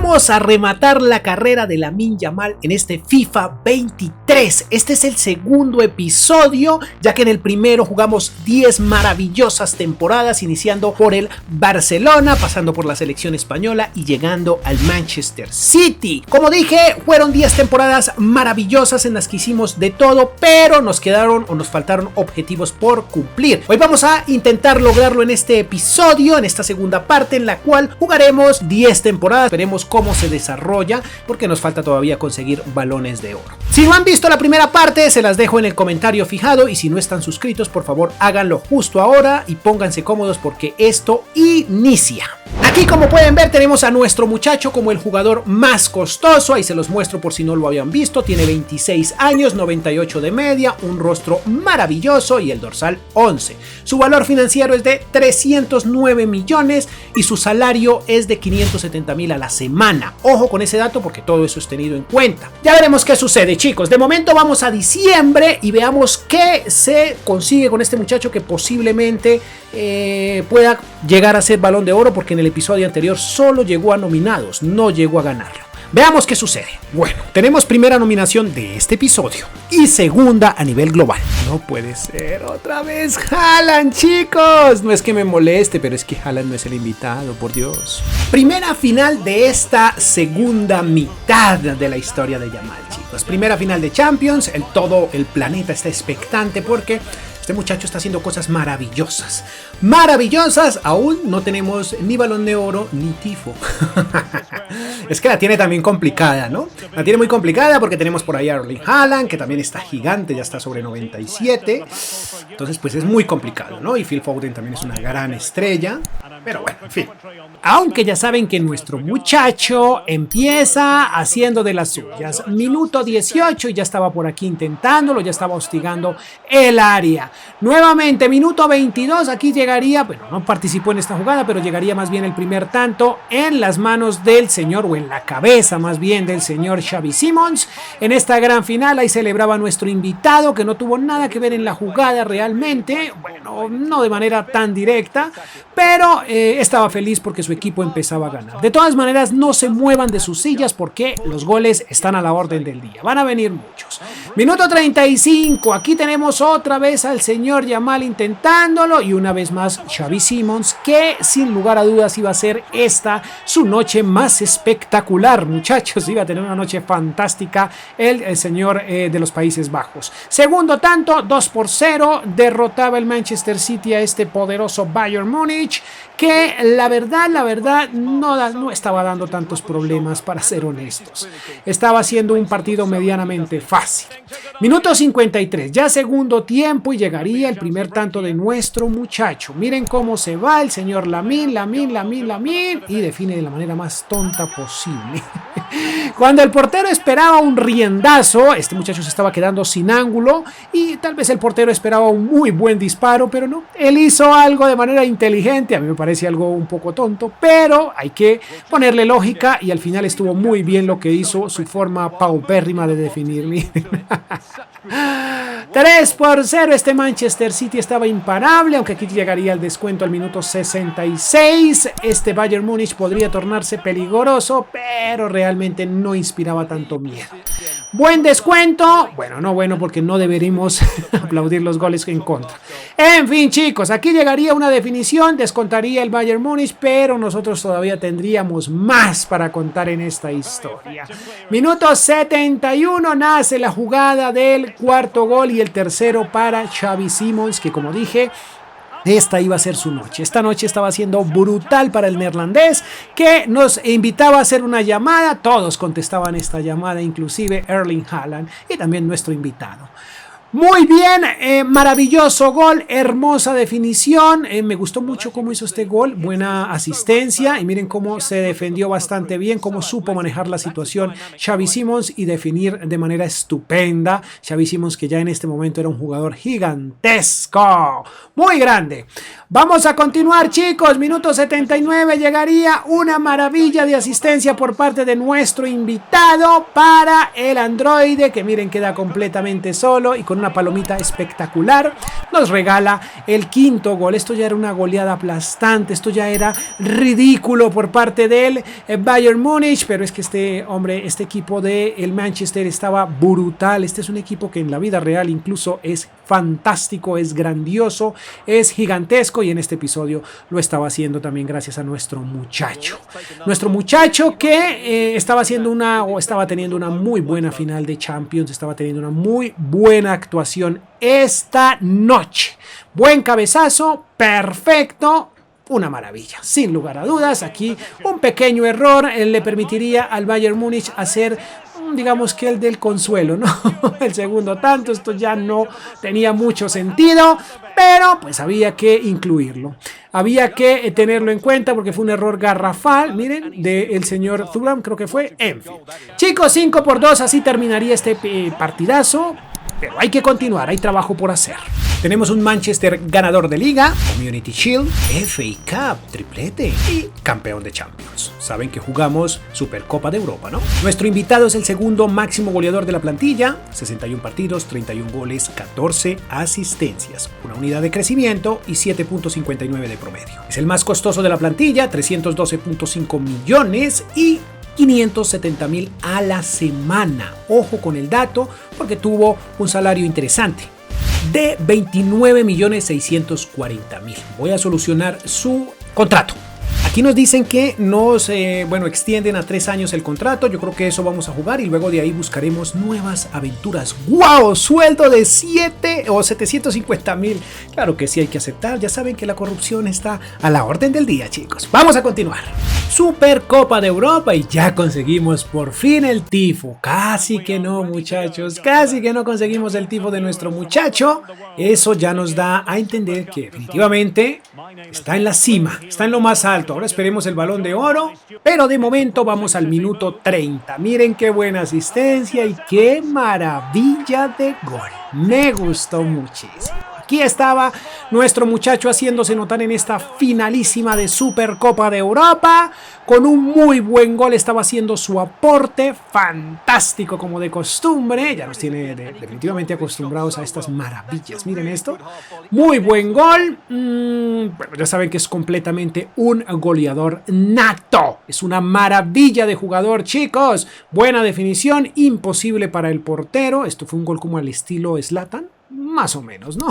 Vamos a rematar la carrera de Lamine Yamal en este FIFA 23. Este es el segundo episodio, ya que en el primero jugamos 10 maravillosas temporadas, iniciando por el Barcelona, pasando por la selección española y llegando al Manchester City. Como dije, fueron 10 temporadas maravillosas en las que hicimos de todo, pero nos quedaron o nos faltaron objetivos por cumplir. Hoy vamos a intentar lograrlo en este episodio, en esta segunda parte, en la cual jugaremos 10 temporadas. Veremos cómo se desarrolla, porque nos falta todavía conseguir balones de oro. Si no han visto la primera parte, se las dejo en el comentario fijado, y si no están suscritos, por favor háganlo justo ahora y pónganse cómodos porque esto inicia. Aquí, como pueden ver, tenemos a nuestro muchacho como el jugador más costoso. Ahí se los muestro por si no lo habían visto. Tiene 26 años, 98 de media, un rostro maravilloso y el dorsal 11. Su valor financiero es de 309 millones y su salario es de 570,000 a la semana. Ojo con ese dato porque todo eso es tenido en cuenta. Ya veremos qué sucede, chicos. De momento vamos a diciembre y veamos qué se consigue con este muchacho que posiblemente pueda llegar a ser balón de oro, porque en el episodio anterior solo llegó a nominados, no llegó a ganarlo. Veamos qué sucede. Bueno, tenemos primera nominación de este episodio y segunda a nivel global. No puede ser otra vez Haaland, chicos. No es que me moleste, pero es que Haaland no es el invitado, por Dios. Primera final de esta segunda mitad de la historia de Yamal, chicos. Primera final de Champions. Todo el planeta está expectante porque este muchacho está haciendo cosas maravillosas. Maravillosas. Aún no tenemos ni balón de oro ni tifo. Es que la tiene también complicada, ¿no? La tiene muy complicada porque tenemos por ahí a Erling Haaland, que también está gigante, ya está sobre 97. Entonces pues es muy complicado, ¿no? Y Phil Foden también es una gran estrella. Pero bueno, en fin. Aunque ya saben que nuestro muchacho empieza haciendo de las suyas. Minuto 18 y ya estaba por aquí intentándolo, ya estaba hostigando el área. Nuevamente, minuto 22, aquí llegaría, bueno, no participó en esta jugada, pero llegaría más bien el primer tanto en las manos del señor, o en la cabeza más bien del señor Xavi Simons. En esta gran final, ahí celebraba nuestro invitado, que no tuvo nada que ver en la jugada realmente, bueno, no de manera tan directa, pero estaba feliz porque su equipo empezaba a ganar. De todas maneras, no se muevan de sus sillas porque los goles están a la orden del día. Van a venir muchos. Minuto 35. Aquí tenemos otra vez al señor Yamal intentándolo y una vez más Xavi Simons, que sin lugar a dudas iba a ser esta su noche más espectacular, muchachos. Iba a tener una noche fantástica el señor de los Países Bajos. Segundo tanto, 2-0. Derrotaba el Manchester City a este poderoso Bayern Múnich, que la verdad no estaba dando tantos problemas, para ser honestos. Estaba haciendo un partido medianamente fácil. Minuto 53, ya segundo tiempo, y llegaría el primer tanto de nuestro muchacho. Miren cómo se va el señor Lamine, y define de la manera más tonta posible. Cuando el portero esperaba un riendazo, este muchacho se estaba quedando sin ángulo y tal vez el portero esperaba un muy buen disparo, pero no. Él hizo algo de manera inteligente, a mí me parece algo un poco tonto, pero hay que ponerle lógica, y al final estuvo muy bien lo que hizo, su forma paupérrima de definir. 3-0, este Manchester City estaba imparable, aunque aquí llegaría el descuento al minuto 66. Este Bayern Múnich podría tornarse peligroso, pero realmente no inspiraba tanto miedo. Buen descuento, bueno, no bueno, porque no deberíamos aplaudir los goles en contra. En fin, chicos, aquí llegaría una definición, descontaría el Bayern Múnich, pero nosotros todavía tendríamos más para contar en esta historia. Minuto 71, nace la jugada del cuarto gol y el tercero para Xavi Simons, que como dije, esta iba a ser su noche. Esta noche estaba siendo brutal para el neerlandés, que nos invitaba a hacer una llamada. Todos contestaban esta llamada, inclusive Erling Haaland y también nuestro invitado. Muy bien, maravilloso gol, hermosa definición, me gustó mucho cómo hizo este gol, buena asistencia, y miren cómo se defendió bastante bien, cómo supo manejar la situación Xavi Simons y definir de manera estupenda. Xavi Simons, que ya en este momento era un jugador gigantesco, muy grande. Vamos a continuar, chicos. Minuto 79, llegaría una maravilla de asistencia por parte de nuestro invitado para el androide, que miren, queda completamente solo y con con una palomita espectacular, nos regala el quinto gol. Esto ya era una goleada aplastante, esto ya era ridículo por parte del Bayern Múnich, pero es que este equipo del Manchester estaba brutal. Este es un equipo que en la vida real incluso es fantástico, es grandioso, es gigantesco, y en este episodio lo estaba haciendo también gracias a nuestro muchacho que estaba teniendo una muy buena final de Champions, estaba teniendo una muy buena actuación esta noche. Buen cabezazo, perfecto, una maravilla, sin lugar a dudas. Aquí un pequeño error le permitiría al Bayern Múnich hacer, digamos que el del consuelo, ¿no? El segundo tanto. Esto ya no tenía mucho sentido, pero pues había que incluirlo. Había que tenerlo en cuenta porque fue un error garrafal, miren, del señor Thuram, creo que fue. En fin. Chicos, 5-2, así terminaría este partidazo. Pero hay que continuar, hay trabajo por hacer. Tenemos un Manchester ganador de Liga, Community Shield, FA Cup, triplete y campeón de Champions. Saben que jugamos Supercopa de Europa, ¿no? Nuestro invitado es el segundo máximo goleador de la plantilla, 61 partidos, 31 goles, 14 asistencias, una unidad de crecimiento y 7.59 de promedio. Es el más costoso de la plantilla, 312.5 millones y 570,000 a la semana. Ojo con el dato porque tuvo un salario interesante de 29.640.000. Voy a solucionar su contrato. Aquí nos dicen que nos extienden a 3 años el contrato. Yo creo que eso vamos a jugar y luego de ahí buscaremos nuevas aventuras. ¡Wow! Sueldo de 750,000. Claro que sí, hay que aceptar. Ya saben que la corrupción está a la orden del día, chicos. Vamos a continuar. Supercopa de Europa y ya conseguimos por fin el tifo. Casi que no, muchachos. Casi que no conseguimos el tifo de nuestro muchacho. Eso ya nos da a entender que definitivamente está en la cima, está en lo más alto. Ahora esperemos el Balón de Oro, pero de momento vamos al minuto 30. Miren qué buena asistencia y qué maravilla de gol. Me gustó muchísimo. Aquí estaba nuestro muchacho haciéndose notar en esta finalísima de Supercopa de Europa. Con un muy buen gol estaba haciendo su aporte fantástico como de costumbre. Ya nos tiene definitivamente acostumbrados a estas maravillas. Miren esto. Muy buen gol. Bueno, ya saben que es completamente un goleador nato. Es una maravilla de jugador, chicos. Buena definición, imposible para el portero. Esto fue un gol como al estilo Zlatan. Más o menos, ¿no?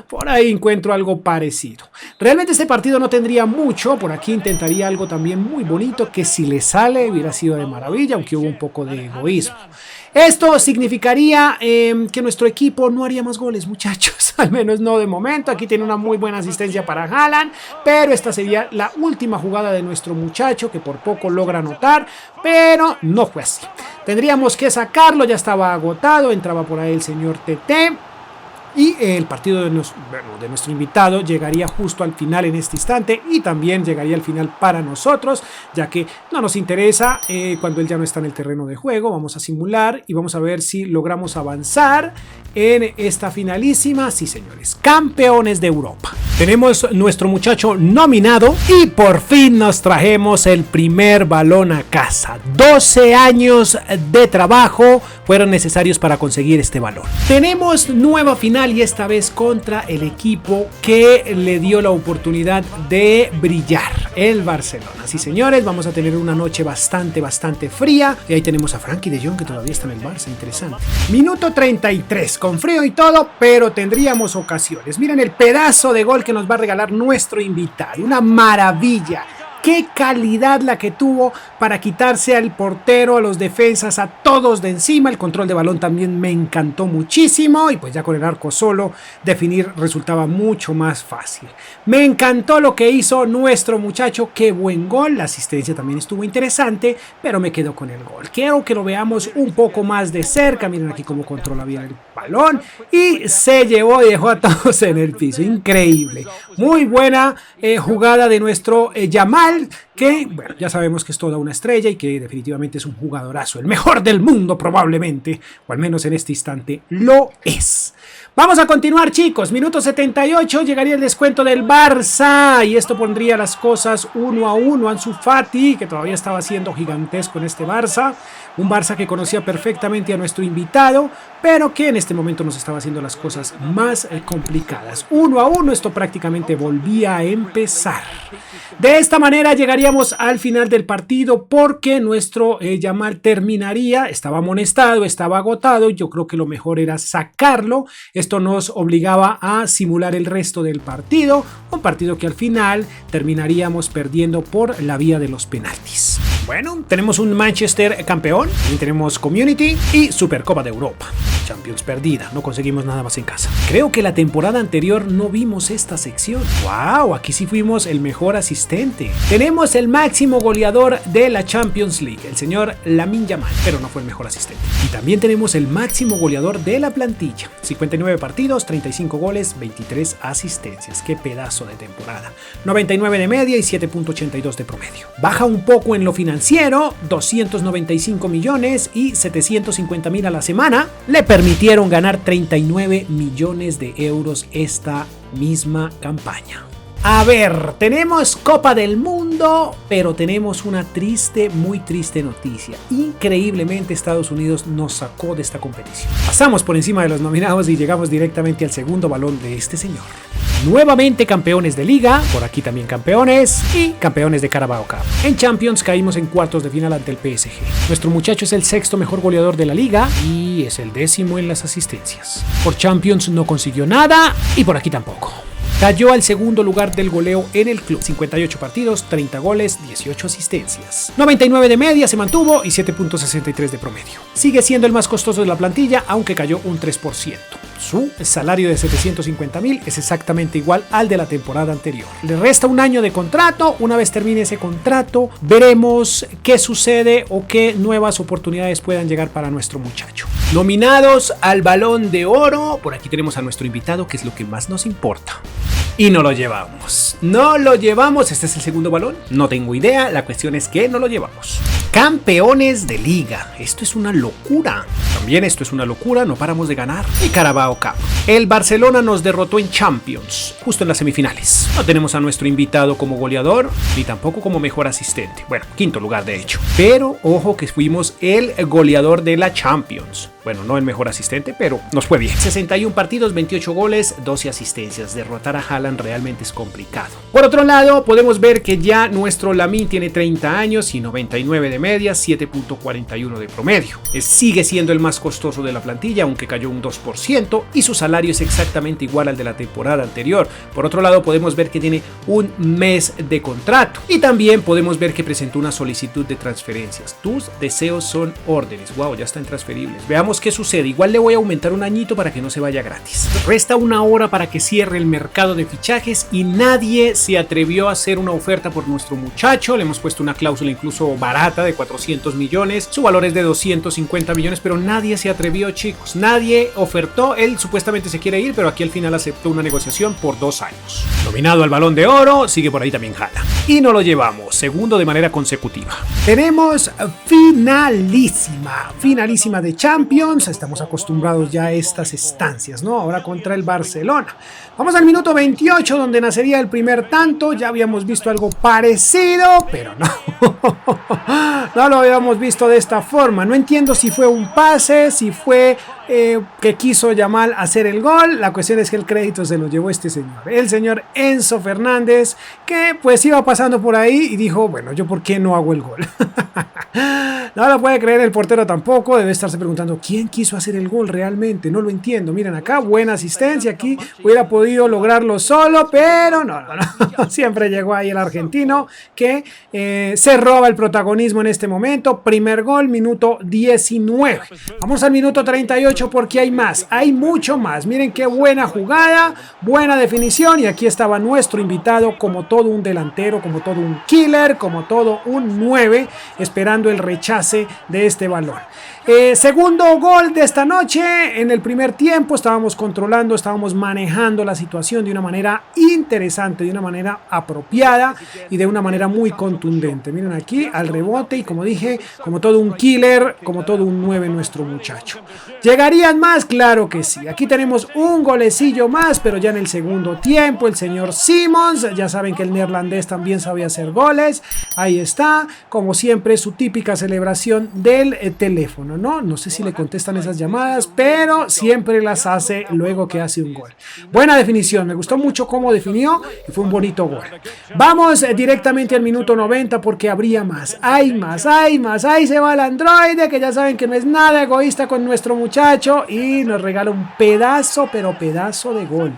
Por ahí encuentro algo parecido. Realmente este partido no tendría mucho. Por aquí intentaría algo también muy bonito que si le sale hubiera sido de maravilla, aunque hubo un poco de egoísmo. Esto significaría que nuestro equipo no haría más goles, muchachos. Al menos no de momento. Aquí tiene una muy buena asistencia para Haaland, pero esta sería la última jugada de nuestro muchacho que por poco logra anotar, pero no fue así. Tendríamos que sacarlo, ya estaba agotado, entraba por ahí el señor TT. Y el partido de nuestro invitado llegaría justo al final en este instante y también llegaría al final para nosotros, ya que no nos interesa cuando él ya no está en el terreno de juego. Vamos a simular y vamos a ver si logramos avanzar en esta finalísima. Sí, señores, campeones de Europa. Tenemos nuestro muchacho nominado y por fin nos trajemos el primer balón a casa. 12 años de trabajo fueron necesarios para conseguir este balón. Tenemos nueva final y esta vez contra el equipo que le dio la oportunidad de brillar, el Barcelona. Sí, señores, vamos a tener una noche bastante fría y ahí tenemos a Frankie de Jong que todavía está en el Barça, interesante. Minuto 33, con frío y todo, pero tendríamos ocasiones. Miren el pedazo de gol que nos va a regalar nuestro invitado, una maravilla. Qué calidad la que tuvo para quitarse al portero, a los defensas, a todos de encima. El control de balón también me encantó muchísimo y pues ya con el arco solo definir resultaba mucho más fácil. Me encantó lo que hizo nuestro muchacho, qué buen gol. La asistencia también estuvo interesante, pero me quedo con el gol. Quiero que lo veamos un poco más de cerca. Miren aquí cómo controla bien el balón y se llevó y dejó a todos en el piso. Increíble. Muy buena jugada de nuestro Yamal, que, bueno, ya sabemos que es toda una estrella y que definitivamente es un jugadorazo, el mejor del mundo probablemente, o al menos en este instante lo es. Vamos a continuar, chicos. Minuto 78, llegaría el descuento del Barça y esto pondría las cosas 1-1. Ansu Fati, que todavía estaba siendo gigantesco en este Barça, un Barça que conocía perfectamente a nuestro invitado, pero que en este momento nos estaba haciendo las cosas más complicadas. 1-1, esto prácticamente volvía a empezar. De esta manera llegaríamos al final del partido porque nuestro Yamal terminaría, estaba amonestado, estaba agotado, yo creo que lo mejor era sacarlo. Esto nos obligaba a simular el resto del partido, un partido que al final terminaríamos perdiendo por la vía de los penaltis. Bueno, tenemos un Manchester campeón, tenemos Community y Supercopa de Europa. Champions perdida, no conseguimos nada más en casa. Creo que la temporada anterior no vimos esta sección. ¡Wow! Aquí sí fuimos el mejor asistente. Tenemos el máximo goleador de la Champions League, el señor Lamine Yamal, pero no fue el mejor asistente. Y también tenemos el máximo goleador de la plantilla. 59 partidos, 35 goles, 23 asistencias. ¡Qué pedazo de temporada! 99 de media y 7.82 de promedio. Baja un poco en lo financiero, 295 millones y 750.000 a la semana. Le permitieron ganar 39 millones de euros esta misma campaña. A ver, tenemos Copa del Mundo, pero tenemos una triste, muy triste noticia. Increíblemente Estados Unidos nos sacó de esta competición. Pasamos por encima de los nominados y llegamos directamente al segundo balón de este señor. Nuevamente campeones de Liga, por aquí también campeones y campeones de Carabao Cup. En Champions caímos en cuartos de final ante el PSG. Nuestro muchacho es el sexto mejor goleador de la Liga y es el 10º en las asistencias. Por Champions no consiguió nada y por aquí tampoco. Cayó al segundo lugar del goleo en el club. 58 partidos, 30 goles, 18 asistencias. 99 de media se mantuvo y 7.63 de promedio. Sigue siendo el más costoso de la plantilla, aunque cayó un 3%. Su salario de 750.000 es exactamente igual al de la temporada anterior. Le resta un año de contrato. Una vez termine ese contrato, veremos qué sucede o qué nuevas oportunidades puedan llegar para nuestro muchacho. Nominados al Balón de Oro. Por aquí tenemos a nuestro invitado, que es lo que más nos importa. Y no lo llevamos. No lo llevamos. Este es el segundo balón. No tengo idea. La cuestión es que no lo llevamos. Campeones de Liga. Esto es una locura. También esto es una locura. No paramos de ganar. Y Carabao Cup. El Barcelona nos derrotó en Champions, justo en las semifinales. No tenemos a nuestro invitado como goleador, ni tampoco como mejor asistente. Bueno, quinto lugar de hecho. Pero ojo que fuimos el goleador de la Champions. Bueno, no el mejor asistente, pero nos fue bien. 61 partidos, 28 goles, 12 asistencias. Derrotar a Haaland realmente es complicado. Por otro lado, podemos ver que ya nuestro Lamine tiene 30 años y 99 de media, 7.41 de promedio. Sigue siendo el más costoso de la plantilla, aunque cayó un 2%, y su salario es exactamente igual al de la temporada anterior. Por otro lado, podemos ver que tiene un mes de contrato. Y también podemos ver que presentó una solicitud de transferencias. Tus deseos son órdenes. Wow, ya están transferibles. Veamos qué sucede. Igual le voy a aumentar un añito para que no se vaya gratis. Resta una hora para que cierre el mercado de fichajes y nadie se atrevió a hacer una oferta por nuestro muchacho. Le hemos puesto una cláusula incluso barata de 400 millones. Su valor es de 250 millones, pero nadie se atrevió, chicos. Nadie ofertó. Él supuestamente se quiere ir, pero aquí al final aceptó una negociación por 2 años. Nominado al Balón de Oro, sigue por ahí también Haaland. Y no lo llevamos, segundo de manera consecutiva. Tenemos finalísima de Champions. Estamos acostumbrados ya a estas estancias, ¿no? Ahora contra el Barcelona. Vamos al minuto 28, donde nacería el primer tanto. Ya habíamos visto algo parecido, pero no. No lo habíamos visto de esta forma. No entiendo si fue un pase, si fue que quiso Yamal hacer el gol. La cuestión es que el crédito se lo llevó este señor, el señor Enzo Fernández, que pues iba pasando por ahí y dijo, bueno, yo por qué no hago el gol. No lo puede creer el portero tampoco. Debe estarse preguntando quién quiso hacer el gol realmente. No lo entiendo. Miren acá, buena asistencia. Aquí hubiera podido lograrlo solo, pero no. Siempre llegó ahí el argentino que se roba el protagonismo en este momento. Primer gol, minuto 19. Vamos al minuto 38 porque hay más. Hay mucho más. Miren qué buena jugada, buena definición. Y aquí estaba nuestro invitado como todo un delantero, como todo un killer, como todo un 9, esperando el rechace de este balón. Segundo gol de esta noche. En el primer tiempo estábamos controlando, estábamos manejando la situación de una manera interesante, de una manera apropiada y de una manera muy contundente. Miren aquí al rebote y como dije, como todo un killer, como todo un 9 nuestro muchacho. ¿Llegarían más? Claro que sí. Aquí tenemos un golecillo más, pero ya en el segundo tiempo el señor Simons, ya saben que el neerlandés también sabe hacer goles. Ahí está, como siempre su típica celebración del teléfono, ¿no? No sé si le contestan esas llamadas, pero siempre las hace luego que hace un gol. Buena definición, me gustó mucho cómo definió y fue un bonito gol. Vamos directamente al minuto 90 porque habría más, hay más, hay más. Ahí se va el androide, que ya saben que no es nada egoísta con nuestro muchacho y nos regala un pedazo, pero pedazo de gol.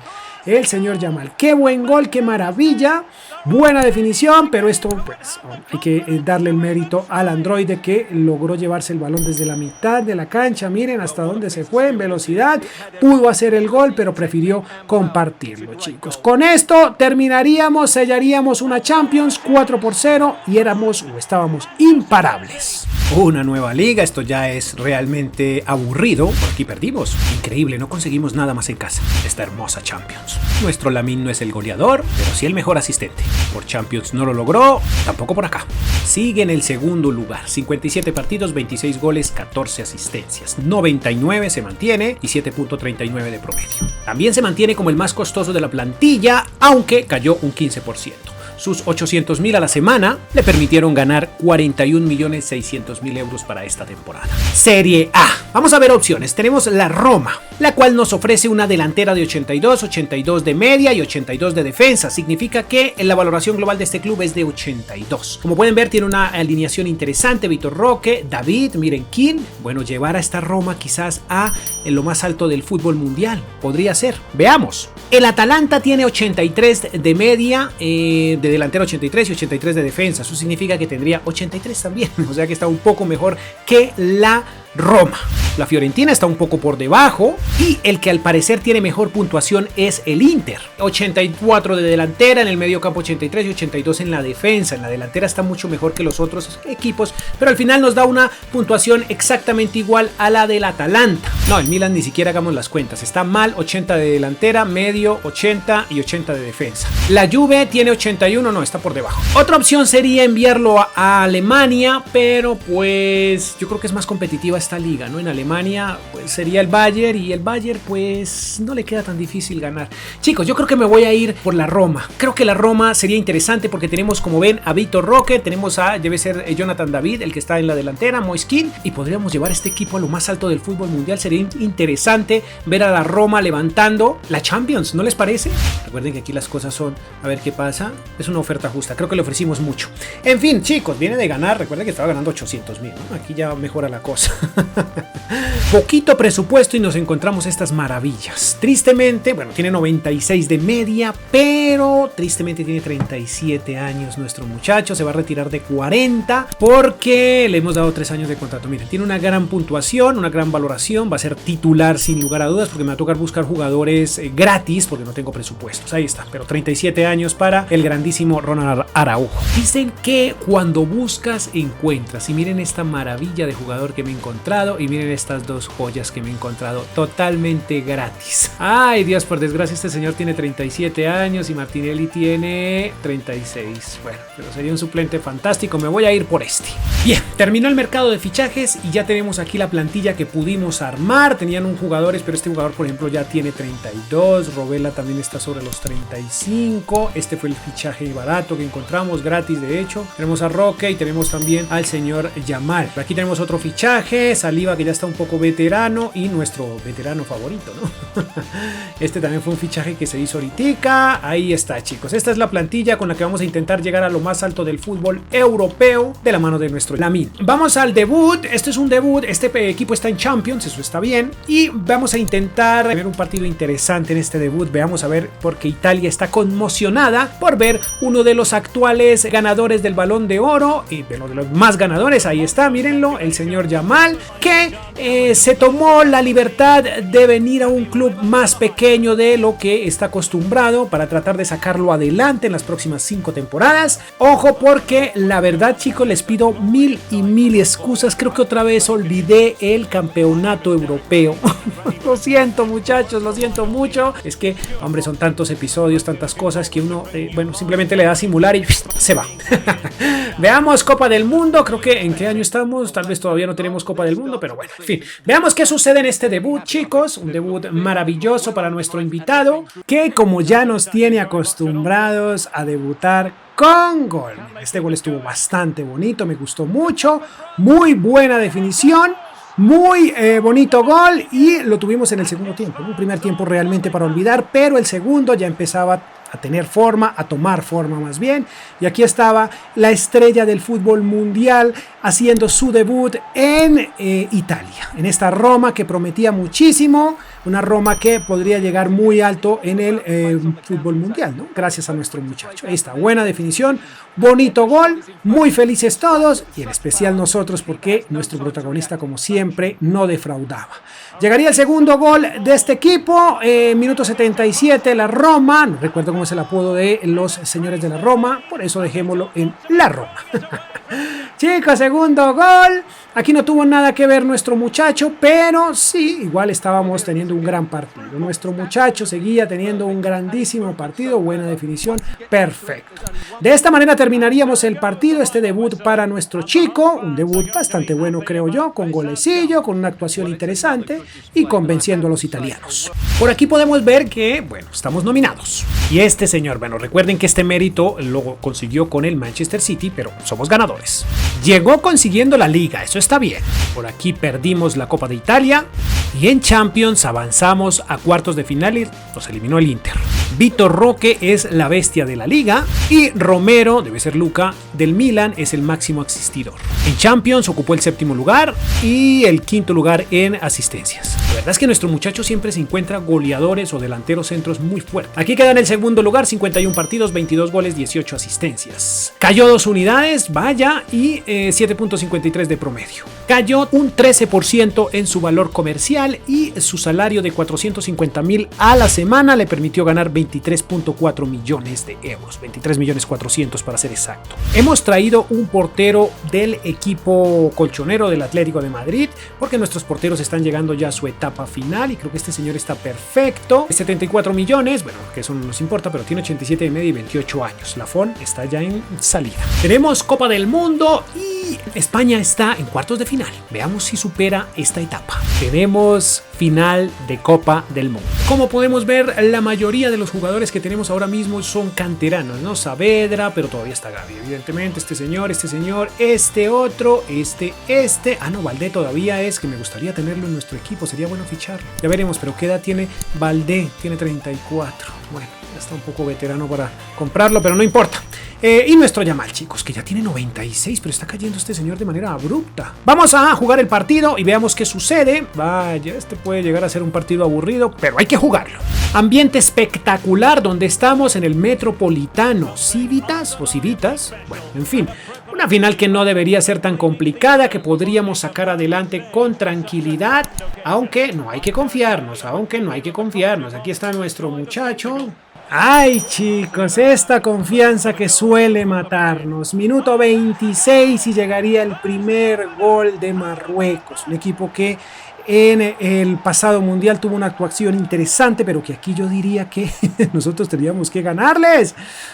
El señor Yamal, qué buen gol, qué maravilla, buena definición, pero esto pues hay que darle el mérito al androide que logró llevarse el balón desde la mitad de la cancha. Miren hasta dónde se fue en velocidad, pudo hacer el gol, pero prefirió compartirlo, chicos. Con esto terminaríamos, sellaríamos una Champions 4-0 y estábamos imparables. Una nueva liga, esto ya es realmente aburrido. Por aquí perdimos. Increíble, no conseguimos nada más en casa. Esta hermosa Champions. Nuestro Lamine no es el goleador, pero sí el mejor asistente. Por Champions no lo logró, tampoco por acá. Sigue en el segundo lugar. 57 partidos, 26 goles, 14 asistencias. 99 se mantiene y 7.39 de promedio. También se mantiene como el más costoso de la plantilla, aunque cayó un 15%. Sus 800.000 a la semana le permitieron ganar 41.600.000 euros para esta temporada. Serie A. Vamos a ver opciones. Tenemos la Roma, la cual nos ofrece una delantera de 82, 82 de media y 82 de defensa. Significa que la valoración global de este club es de 82. Como pueden ver, tiene una alineación interesante. Vitor Roque, David, miren King. Bueno, llevar a esta Roma quizás a lo más alto del fútbol mundial. Podría ser. Veamos. El Atalanta tiene 83 de media, de delantera 83 y 83 de defensa. Eso significa que tendría 83 también. O sea que está un poco mejor que la Roma. La Fiorentina está un poco por debajo y el que al parecer tiene mejor puntuación es el Inter. 84 de delantera, en el medio campo 83 y 82 en la defensa. En la delantera está mucho mejor que los otros equipos, pero al final nos da una puntuación exactamente igual a la del Atalanta. No, el Milan ni siquiera hagamos las cuentas. Está mal, 80 de delantera, medio 80 y 80 de defensa. La Juve tiene 81, no, está por debajo. Otra opción sería enviarlo a Alemania, pero pues yo creo que es más competitiva esta liga, ¿no? En Alemania pues sería el Bayern y el Bayern pues no le queda tan difícil ganar. Chicos, yo creo que me voy a ir por la Roma. Creo que la Roma sería interesante porque tenemos, como ven, a Vitor Roque, tenemos debe ser Jonathan David, el que está en la delantera, Moiskin, y podríamos llevar este equipo a lo más alto del fútbol mundial. Sería interesante ver a la Roma levantando la Champions, ¿no les parece? Recuerden que aquí las cosas son, a ver qué pasa, es una oferta justa, creo que le ofrecimos mucho. En fin, chicos, viene de ganar, recuerden que estaba ganando 800,000, ¿no? Aquí ya mejora la cosa. Poquito presupuesto y nos encontramos estas maravillas. Tristemente, bueno, tiene 96 de media, pero tristemente tiene 37 años nuestro muchacho. Se va a retirar de 40 porque le hemos dado 3 años de contrato. Miren, tiene una gran puntuación, una gran valoración. Va a ser titular sin lugar a dudas porque me va a tocar buscar jugadores gratis porque no tengo presupuestos. Ahí está, pero 37 años para el grandísimo Ronald Araujo. Dicen que cuando buscas, encuentras. Y miren esta maravilla de jugador que me he encontrado y miren estas dos joyas que me he encontrado totalmente gratis. Ay Dios, por desgracia este señor tiene 37 años y Martinelli tiene 36. Bueno, pero sería un suplente fantástico, me voy a ir por este. Bien, terminó el mercado de fichajes y ya tenemos aquí la plantilla que pudimos armar. Tenían un jugadores, pero este jugador por ejemplo ya tiene 32, Robela también está sobre los 35. Este fue el fichaje barato que encontramos, gratis de hecho. Tenemos a Roque y tenemos también al señor Yamal. Aquí tenemos otro fichaje, Saliba, que ya está un poco veterano y nuestro veterano favorito, ¿no? Este también fue un fichaje que se hizo ahorita. Ahí está, chicos, esta es la plantilla con la que vamos a intentar llegar a lo más alto del fútbol europeo de la mano de nuestro Lamine. Vamos al debut. Este es un debut, este equipo está en Champions, eso está bien, y vamos a intentar ver un partido interesante en este debut. Veamos a ver, porque Italia está conmocionada por ver uno de los actuales ganadores del Balón de Oro y de los más ganadores. Ahí está, mírenlo, el señor Yamal. que se tomó la libertad de venir a un club más pequeño de lo que está acostumbrado para tratar de sacarlo adelante en las próximas 5 temporadas. Ojo, porque la verdad, chicos, les pido mil y mil excusas. Creo que otra vez olvidé el campeonato europeo. Lo siento, muchachos, lo siento mucho. Es que, hombre, son tantos episodios, tantas cosas que uno, simplemente le da a simular y se va. Veamos Copa del Mundo. Creo que ¿en qué año estamos? Tal vez todavía no tenemos Copa del Mundo, pero bueno, en fin. Veamos qué sucede en este debut, chicos. Un debut maravilloso para nuestro invitado, que como ya nos tiene acostumbrados a debutar con gol. Este gol estuvo bastante bonito, me gustó mucho. Muy buena definición. Muy bonito gol, y lo tuvimos en el segundo tiempo. Un primer tiempo realmente para olvidar, pero el segundo ya empezaba a tener forma, a tomar forma más bien. Y aquí estaba la estrella del fútbol mundial haciendo su debut en Italia, en esta Roma que prometía muchísimo, una Roma que podría llegar muy alto en el fútbol mundial, ¿no? Gracias a nuestro muchacho. Ahí está, buena definición, bonito gol, muy felices todos, y en especial nosotros, porque nuestro protagonista, como siempre, no defraudaba. Llegaría el segundo gol de este equipo, minuto 77, la Roma. No recuerdo cómo es el apodo de los señores de la Roma, por eso dejémoslo en la Roma. Chicos, segundo gol. Aquí no tuvo nada que ver nuestro muchacho, pero sí, igual estábamos teniendo un gran partido. Nuestro muchacho seguía teniendo un grandísimo partido, buena definición, perfecto. De esta manera terminaríamos el partido, este debut para nuestro chico, un debut bastante bueno, creo yo, con golecillo, con una actuación interesante y convenciendo a los italianos. Por aquí podemos ver que, bueno, estamos nominados. Y este señor, bueno, recuerden que este mérito lo consiguió con el Manchester City, pero somos ganadores. Llegó consiguiendo la Liga, eso está bien. Por aquí perdimos la Copa de Italia y en Champions avanzamos a cuartos de final y nos eliminó el Inter. Vitor Roque es la bestia de la Liga y Romero, debe ser Luca, del Milan, es el máximo asistidor. En Champions ocupó el 7º lugar y el 5º lugar en asistencias. La verdad es que nuestro muchacho siempre se encuentra goleadores o delanteros centros muy fuertes. Aquí queda en el segundo lugar, 51 partidos, 22 goles, 18 asistencias. Cayó 2 unidades, vaya, y 7.53 de promedio. Cayó un 13% en su valor comercial y su salario de 450.000 a la semana le permitió ganar 23.4 millones de euros, 23.400.000 para ser exacto. Hemos traído un portero del equipo colchonero del Atlético de Madrid, porque nuestros porteros están llegando ya a su etapa final y creo que este señor está perfecto. 74 millones, bueno, que eso no nos importa, pero tiene 87 y medio y 28 años. Lafón está ya en salida. Tenemos Copa del Mundo y España está en cuartos de final. Veamos si supera esta etapa. Tenemos final de Copa del Mundo. Como podemos ver, la mayoría de los jugadores que tenemos ahora mismo son canteranos, ¿no? Saavedra, pero todavía está Gavi, evidentemente, este señor, este otro, ah no, Valdé todavía es, que me gustaría tenerlo en nuestro equipo, sería bueno ficharlo. Ya veremos, pero ¿qué edad tiene Valdé? Tiene 34, bueno, ya está un poco veterano para comprarlo, pero no importa. Y nuestro Yamal, chicos, que ya tiene 96, pero está cayendo este señor de manera abrupta. Vamos a jugar el partido y veamos qué sucede. Vaya, este puede llegar a ser un partido aburrido, pero hay que jugarlo. Ambiente espectacular donde estamos en el Metropolitano. ¿Civitas o Civitas? Bueno, en fin. Una final que no debería ser tan complicada, que podríamos sacar adelante con tranquilidad, aunque no hay que confiarnos, Aquí está nuestro muchacho. Ay, chicos, esta confianza que suele matarnos. Minuto 26 y llegaría el primer gol de Marruecos, un equipo que en el pasado mundial tuvo una actuación interesante, pero que aquí yo diría que nosotros teníamos que ganarles.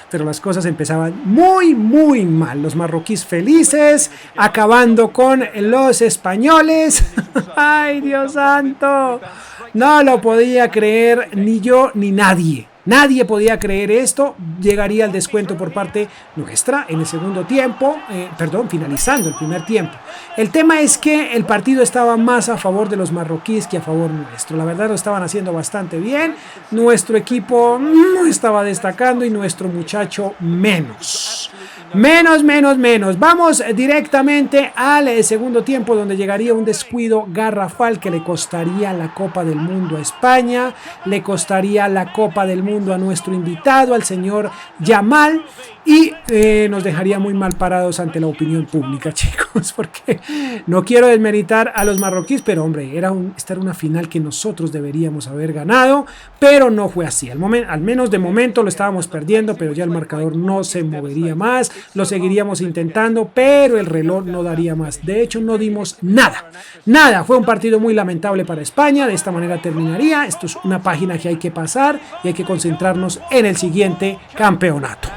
Pero las cosas empezaban muy mal. Los marroquíes felices, acabando con los españoles. ¡Ay, Dios santo! No lo podía creer ni yo ni nadie. Nadie podía creer esto. Llegaría el descuento por parte nuestra en el segundo tiempo, finalizando el primer tiempo. El tema es que el partido estaba más a favor de los marroquíes que a favor nuestro. La verdad lo estaban haciendo bastante bien. Nuestro equipo no estaba destacando y nuestro muchacho menos. Menos. Vamos directamente al segundo tiempo, donde llegaría un descuido garrafal que le costaría la Copa del Mundo a España, le costaría la Copa del Mundo a nuestro invitado, al señor Yamal, y nos dejaría muy mal parados ante la opinión pública, chicos, porque no quiero desmeritar a los marroquíes, pero hombre, esta era una final que nosotros deberíamos haber ganado, pero no fue así. Al menos de momento lo estábamos perdiendo, pero ya el marcador no se movería más, lo seguiríamos intentando, pero el reloj no daría más. De hecho, no dimos nada. Fue un partido muy lamentable para España. De esta manera terminaría. Esto es una página que hay que pasar y hay que concentrarnos en el siguiente campeonato.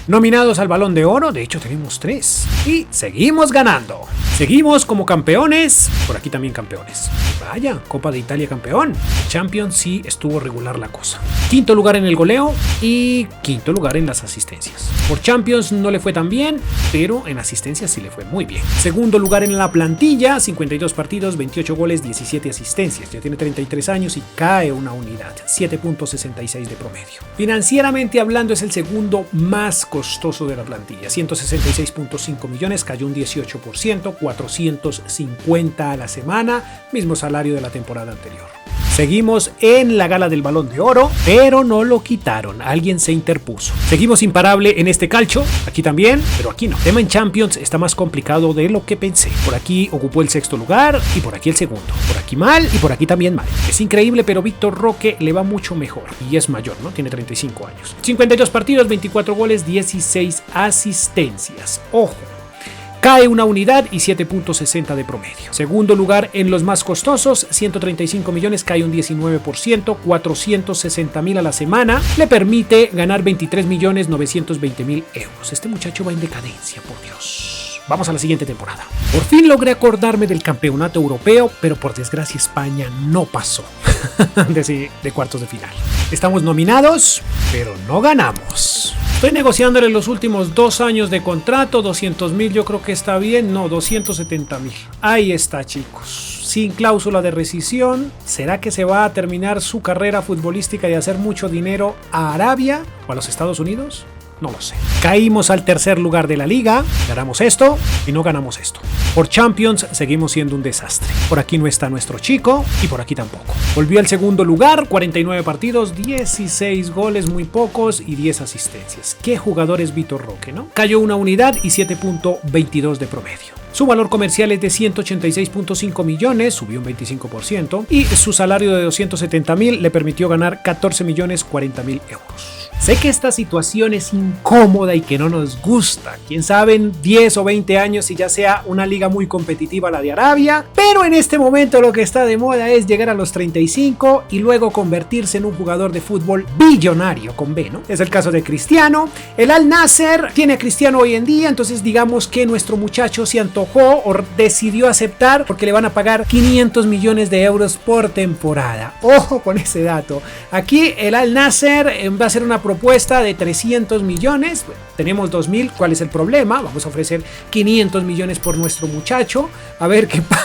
Nominados al Balón de Oro, de hecho tenemos 3 y seguimos ganando. Seguimos como campeones, por aquí también campeones. Vaya, Copa de Italia campeón. Champions sí estuvo regular la cosa. Quinto lugar en el goleo y quinto lugar en las asistencias. Por Champions no le fue tan bien, pero en asistencias sí le fue muy bien. Segundo lugar en la plantilla, 52 partidos, 28 goles, 17 asistencias. Ya tiene 33 años y cae una unidad, 7.66 de promedio. Financieramente hablando es el segundo más costoso de la plantilla, 166.5 millones, cayó un 18%, 450 a la semana, mismo salario de la temporada anterior. Seguimos en la gala del Balón de Oro, pero no lo quitaron, alguien se interpuso. Seguimos imparable en este calcio, aquí también, pero aquí no. El tema en Champions está más complicado de lo que pensé. Por aquí ocupó el sexto lugar y por aquí el segundo. Por aquí mal y por aquí también mal. Es increíble, pero Víctor Roque le va mucho mejor y es mayor, ¿no? Tiene 35 años. 52 partidos, 24 goles, 16 asistencias. Ojo. Cae una unidad y 7.60 de promedio. Segundo lugar en los más costosos, 135 millones, cae un 19%, 460.000 a la semana. Le permite ganar 23.920.000 euros. Este muchacho va en decadencia, por Dios. Vamos a la siguiente temporada. Por fin logré acordarme del campeonato europeo, pero por desgracia España no pasó de cuartos de final. Estamos nominados, pero no ganamos. Estoy negociándole los últimos 2 años de contrato, 200.000 yo creo que está bien, no, 270.000. Ahí está, chicos, sin cláusula de rescisión. ¿Será que se va a terminar su carrera futbolística de hacer mucho dinero a Arabia o a los Estados Unidos? No lo sé. Caímos al tercer lugar de la liga, ganamos esto y no ganamos esto. Por Champions seguimos siendo un desastre. Por aquí no está nuestro chico y por aquí tampoco. Volvió al segundo lugar, 49 partidos, 16 goles, muy pocos y 10 asistencias. ¿Qué jugador es Víctor Roque, no? Cayó una unidad y 7.22 de promedio. Su valor comercial es de 186.5 millones, subió un 25%, y su salario de 270.000 le permitió ganar 14.040.000 euros. Sé que esta situación es incómoda y que no nos gusta. Quién sabe en 10 o 20 años si ya sea una liga muy competitiva la de Arabia, pero en este momento lo que está de moda es llegar a los 35 y luego convertirse en un jugador de fútbol billonario con B, ¿no? Es el caso de Cristiano. El Al Nasser tiene a Cristiano hoy en día, entonces digamos que nuestro muchacho se antojó o decidió aceptar porque le van a pagar 500 millones de euros por temporada. Ojo con ese dato. Aquí el Al Nasser va a hacer una propuesta de 300 millones. Bueno, tenemos 2.000. ¿Cuál es el problema? Vamos a ofrecer 500 millones por nuestro muchacho. A ver qué pasa.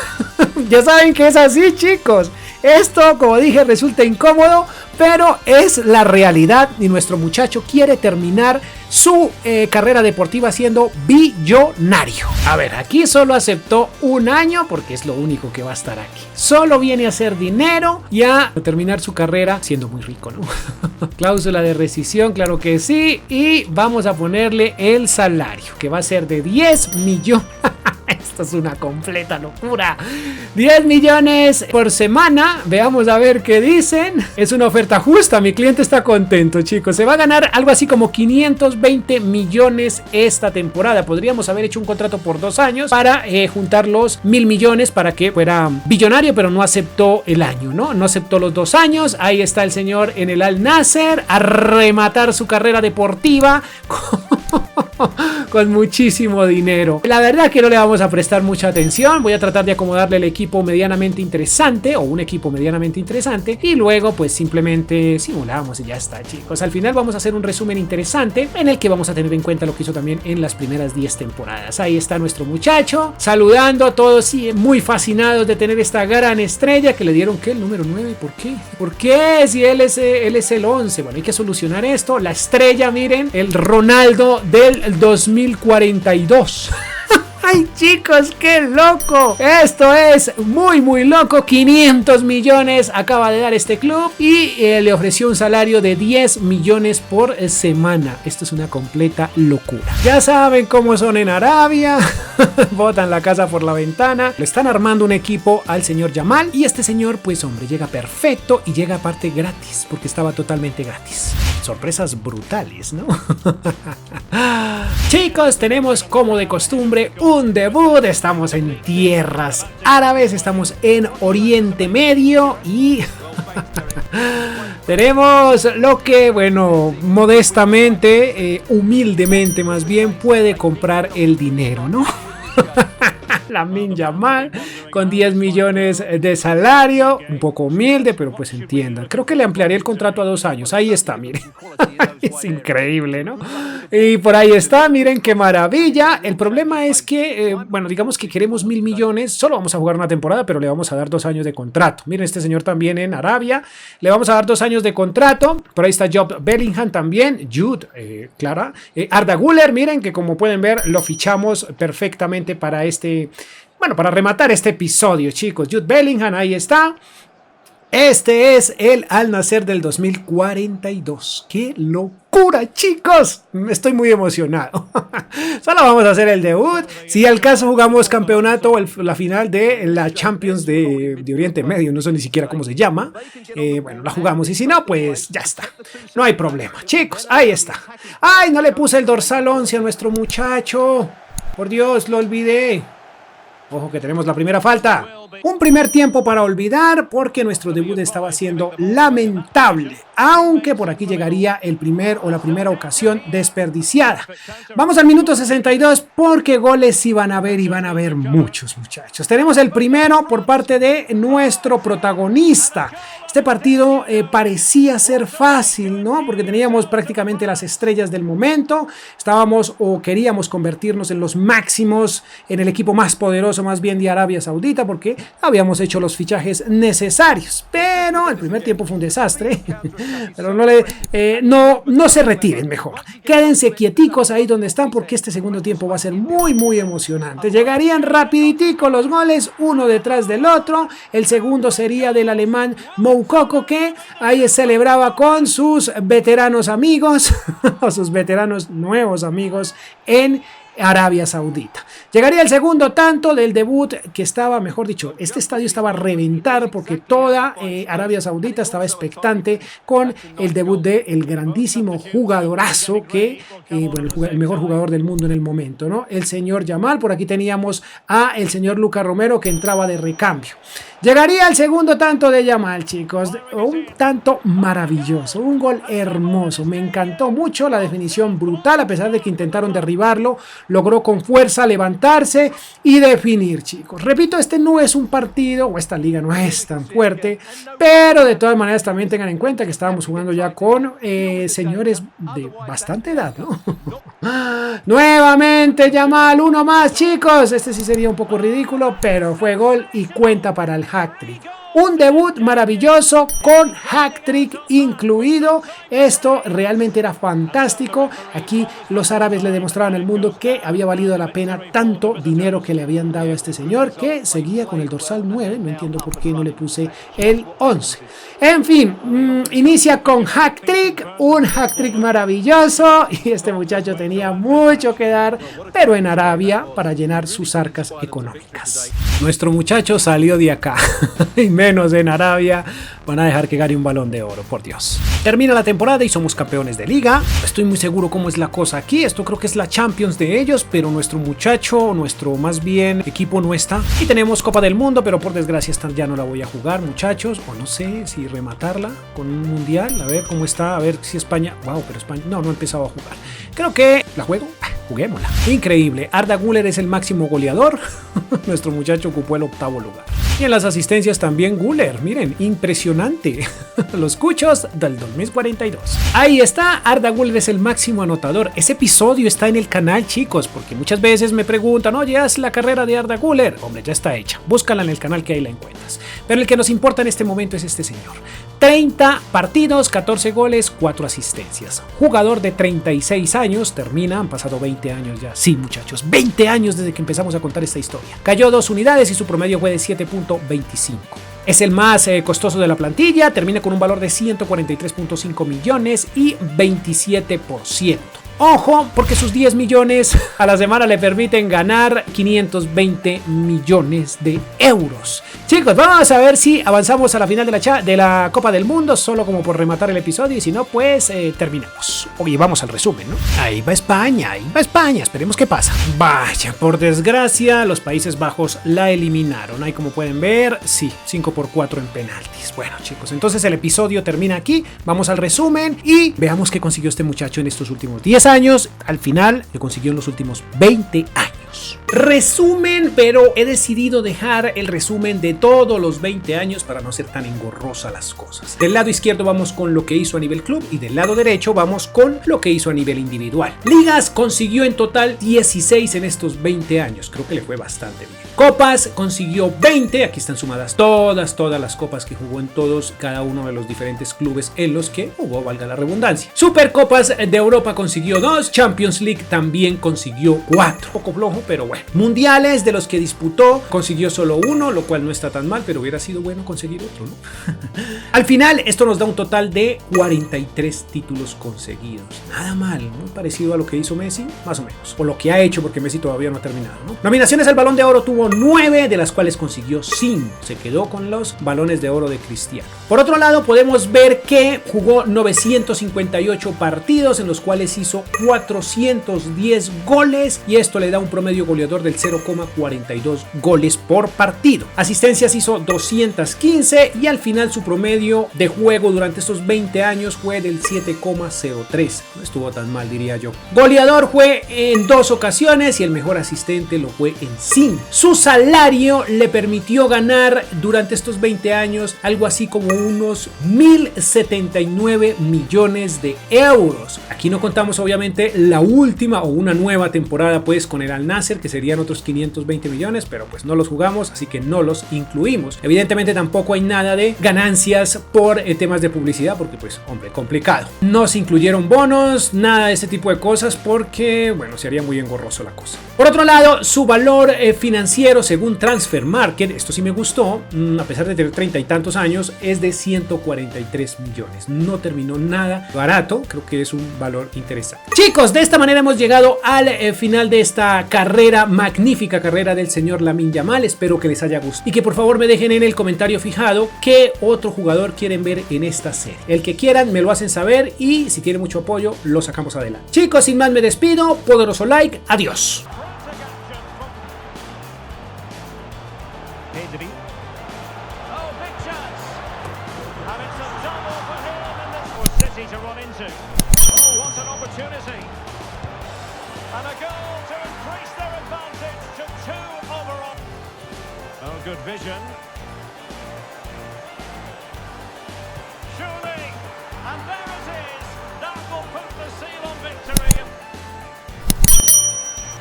Ya saben que es así, chicos. Esto, como dije, resulta incómodo, pero es la realidad y nuestro muchacho quiere terminar su carrera deportiva siendo billonario. A ver, aquí solo aceptó 1 año porque es lo único que va a estar aquí. Solo viene a hacer dinero y a terminar su carrera siendo muy rico, ¿no? Cláusula de rescisión, claro que sí. Y vamos a ponerle el salario, que va a ser de 10 millones. Esto es una completa locura. 10 millones por semana. Veamos a ver qué dicen. Es una oferta justa. Mi cliente está contento, chicos. Se va a ganar algo así como 520 millones esta temporada. Podríamos haber hecho un contrato por 2 años para juntar los 1.000 millones para que fuera billonario, pero no aceptó el año, ¿no? No aceptó los 2 años. Ahí está el señor en el Al Nasser a rematar su carrera deportiva con muchísimo dinero. La verdad que no le vamos a prestar mucha atención. Voy a tratar de acomodarle el equipo medianamente interesante o un equipo medianamente interesante y luego pues simplemente simulamos y ya está, chicos. Al final vamos a hacer un resumen interesante en el que vamos a tener en cuenta lo que hizo también en las primeras 10 temporadas. Ahí está nuestro muchacho saludando a todos y muy fascinados de tener esta gran estrella que le dieron ¿qué? El número 9. ¿Por qué? ¿Por qué? Si él es el 11. Bueno, hay que solucionar esto. La estrella, miren, el Ronaldo del 2000 2042. ¡Ay, chicos, qué loco! Esto es muy loco. 500 millones acaba de dar este club y le ofreció un salario de 10 millones por semana. Esto es una completa locura. Ya saben cómo son en Arabia. Botan la casa por la ventana. Le están armando un equipo al señor Yamal y este señor, pues hombre, llega perfecto y llega aparte gratis, porque estaba totalmente gratis. Sorpresas brutales, ¿no? Chicos, tenemos como de costumbre un debut. Estamos en tierras árabes, estamos en Oriente Medio y tenemos lo que, bueno, modestamente, humildemente más bien, puede comprar el dinero, ¿no? Lamine Yamal con 10 millones de salario, un poco humilde, pero pues entiendan. Creo que le ampliaría el contrato a 2 años. Ahí está, miren. Es increíble, ¿no? Y por ahí está, miren qué maravilla. El problema es que, bueno, digamos que queremos 1.000 millones. Solo vamos a jugar una temporada, pero le vamos a dar 2 años de contrato. Miren, este señor también en Arabia. Le vamos a dar 2 años de contrato. Por ahí está Jude Bellingham también. Jude, Clara. Arda Güler, miren que como pueden ver, lo fichamos perfectamente para para rematar este episodio, chicos. Jude Bellingham, ahí está. Este es el Al Nassr del 2042. ¡Qué locura, chicos! Estoy muy emocionado. Solo vamos a hacer el debut. Si al caso jugamos campeonato o la final de la Champions de Oriente Medio, no sé ni siquiera cómo se llama. Bueno, la jugamos y si no, pues ya está. No hay problema. Chicos, ahí está. ¡Ay, no le puse el dorsal 11 a nuestro muchacho! Por Dios, lo olvidé. Ojo que tenemos la primera falta. Un primer tiempo para olvidar porque nuestro debut estaba siendo lamentable. Aunque por aquí llegaría la primera ocasión desperdiciada. Vamos al minuto 62 porque goles iban a haber y van a haber muchos, muchachos. Tenemos el primero por parte de nuestro protagonista. Este partido parecía ser fácil, ¿no? Porque teníamos prácticamente las estrellas del momento. Estábamos o queríamos convertirnos en los máximos, en el equipo más poderoso más bien de Arabia Saudita, porque habíamos hecho los fichajes necesarios. Pero el primer tiempo fue un desastre. Pero no se retiren mejor. Quédense quieticos ahí donde están porque este segundo tiempo va a ser muy emocionante. Llegarían rapiditico los goles, uno detrás del otro. El segundo sería del alemán Moukoko, que ahí celebraba con sus veteranos amigos o sus veteranos nuevos amigos en Arabia Saudita. Llegaría el segundo tanto del debut que estaba, mejor dicho, este estadio estaba a reventar porque toda Arabia Saudita estaba expectante con el debut del grandísimo jugadorazo que, el mejor jugador del mundo en el momento, ¿no? El señor Yamal. Por aquí teníamos a el señor Lucas Romero que entraba de recambio. Llegaría el segundo tanto de Yamal, chicos. Un tanto maravilloso, un gol hermoso. Me encantó mucho, la definición brutal, a pesar de que intentaron derribarlo. Logró con fuerza levantarse y definir, chicos. Repito, este no es un partido, o esta liga no es tan fuerte, pero de todas maneras también tengan en cuenta que estábamos jugando ya con señores de bastante edad, ¿no? Nuevamente Yamal, uno más, chicos. Este sí sería un poco ridículo, pero fue gol y cuenta para el hat-trick. Un debut maravilloso con hat-trick incluido. Esto realmente era fantástico. Aquí los árabes le demostraban al mundo que había valido la pena tanto dinero que le habían dado a este señor, que seguía con el dorsal 9. No entiendo por qué no le puse el 11. En fin, inicia con hat-trick, un hat-trick maravilloso. Y este muchacho tenía mucho que dar, pero en Arabia, para llenar sus arcas económicas. Nuestro muchacho salió de acá. Y menos en Arabia van a dejar que gane un Balón de Oro, por Dios. Termina la temporada y somos campeones de liga. Estoy muy seguro cómo es la cosa aquí. Esto creo que es la Champions de ellos, pero nuestro muchacho, nuestro más bien equipo no está. Y tenemos Copa del Mundo, pero por desgracia esta ya no la voy a jugar, muchachos. O no sé si rematarla con un mundial. A ver cómo está, a ver si España... Wow, pero España... No he empezado a jugar. Creo que... ¿La juego? Juguémosla. Increíble. Arda Güler es el máximo goleador. Nuestro muchacho ocupó el 8º lugar. Y en las asistencias también Güler. Miren, impresionante. Los cuchos del 2042. Ahí está. Arda Güler es el máximo anotador. Ese episodio está en el canal, chicos, porque muchas veces me preguntan, oye, haz la carrera de Arda Güler. Hombre, ya está hecha. Búscala en el canal que ahí la encuentras. Pero el que nos importa en este momento es este señor. 30 partidos, 14 goles, 4 asistencias. Jugador de 36 años, termina, han pasado 20 años ya. Sí, muchachos, 20 años desde que empezamos a contar esta historia. Cayó 2 unidades y su promedio fue de 7.25. Es el más costoso de la plantilla, termina con un valor de 143.5 millones y 27%. Ojo, porque sus 10 millones a la semana le permiten ganar 520 millones de euros. Chicos, vamos a ver si avanzamos a la final de la Copa del Mundo, solo como por rematar el episodio, y si no, pues terminamos. Oye, vamos al resumen, ¿no? Ahí va España, esperemos qué pasa. Vaya, por desgracia, los Países Bajos la eliminaron. Ahí como pueden ver, sí, 5-4 en penaltis. Bueno, chicos, entonces el episodio termina aquí, vamos al resumen y veamos qué consiguió este muchacho en estos últimos 10 años, al final lo consiguió en los últimos 20 años. Resumen, pero he decidido dejar el resumen de todos los 20 años para no ser tan engorrosa las cosas. Del lado izquierdo vamos con lo que hizo a nivel club y del lado derecho vamos con lo que hizo a nivel individual. Ligas consiguió en total 16 en estos 20 años, creo que le fue bastante bien. Copas consiguió 20, aquí están sumadas todas las copas que jugó en cada uno de los diferentes clubes en los que jugó, valga la redundancia. Supercopas de Europa consiguió 2, Champions League también consiguió 4, poco flojo, pero bueno. Mundiales de los que disputó consiguió solo 1, lo cual no está tan mal, pero hubiera sido bueno conseguir otro, ¿no? Al final esto nos da un total de 43 títulos conseguidos, nada mal, muy parecido a lo que hizo Messi, más o menos, o lo que ha hecho, porque Messi todavía no ha terminado, ¿no? Nominaciones al Balón de Oro tuvo 9, de las cuales consiguió 5, se quedó con los balones de oro de Cristiano. Por otro lado, podemos ver que jugó 958 partidos, en los cuales hizo 410 goles, y esto le da un promedio goleador del 0,42 goles por partido. Asistencias hizo 215 y al final su promedio de juego durante estos 20 años fue del 7,03. No estuvo tan mal, diría yo. Goleador fue en 2 ocasiones y el mejor asistente lo fue en 5. Su salario le permitió ganar durante estos 20 años algo así como unos 1.079 millones de euros. Aquí no contamos obviamente la última o una nueva temporada pues con el Al Nassr, que serían otros 520 millones, pero pues no los jugamos, así que no los incluimos. Evidentemente tampoco hay nada de ganancias por temas de publicidad, porque pues hombre, complicado. No se incluyeron bonos, nada de ese tipo de cosas, porque bueno, se haría muy engorroso la cosa. Por otro lado, su valor financiero según Transfer Market, esto sí me gustó, a pesar de tener 30 y tantos años, es de 143 millones. No terminó nada barato, creo que es un valor interesante. Chicos, de esta manera hemos llegado al final de esta carrera, magnífica carrera del señor Lamine Yamal. Espero que les haya gustado y que por favor me dejen en el comentario fijado qué otro jugador quieren ver en esta serie. El que quieran me lo hacen saber y si tiene mucho apoyo lo sacamos adelante. Chicos, sin más me despido, poderoso like, adiós. Good vision. Surely, and there it is. That will put the seal on victory.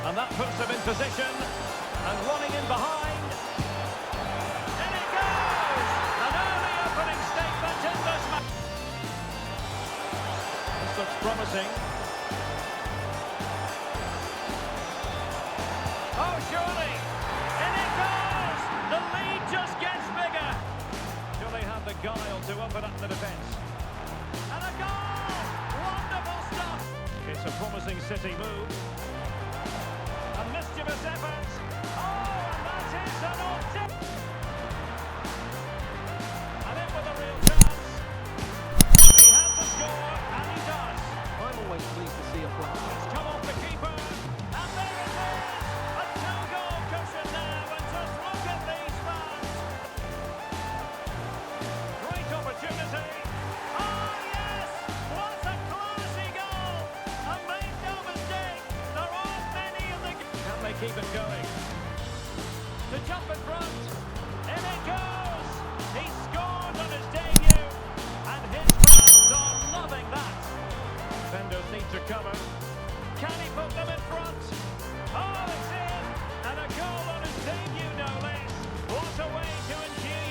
And that puts them in position and running in behind. In it goes. An early opening statement in this match. This looks promising. Oh, surely. In it goes. The lead just gets bigger. Do they have the guile to open up the defence? And a goal! Wonderful stuff. It's a promising City move. A mischievous effort. Oh, and that is an ultimate. And in with a real chance. He had to score, and he does. I'm always pleased to see a flag. It's come off the keeper. And there it is. A two-goal cushion now. And just look at these fans. Great opportunity. Oh, yes. What a classy goal. And make no mistake, there aren't many in the game. Can they keep it going? To jump in front. In it goes. He scored on his debut. And his fans are loving that. Defenders need to cover. Can he put them in front? Oh, it's in. And a goal on his debut, no less. What a way to infuse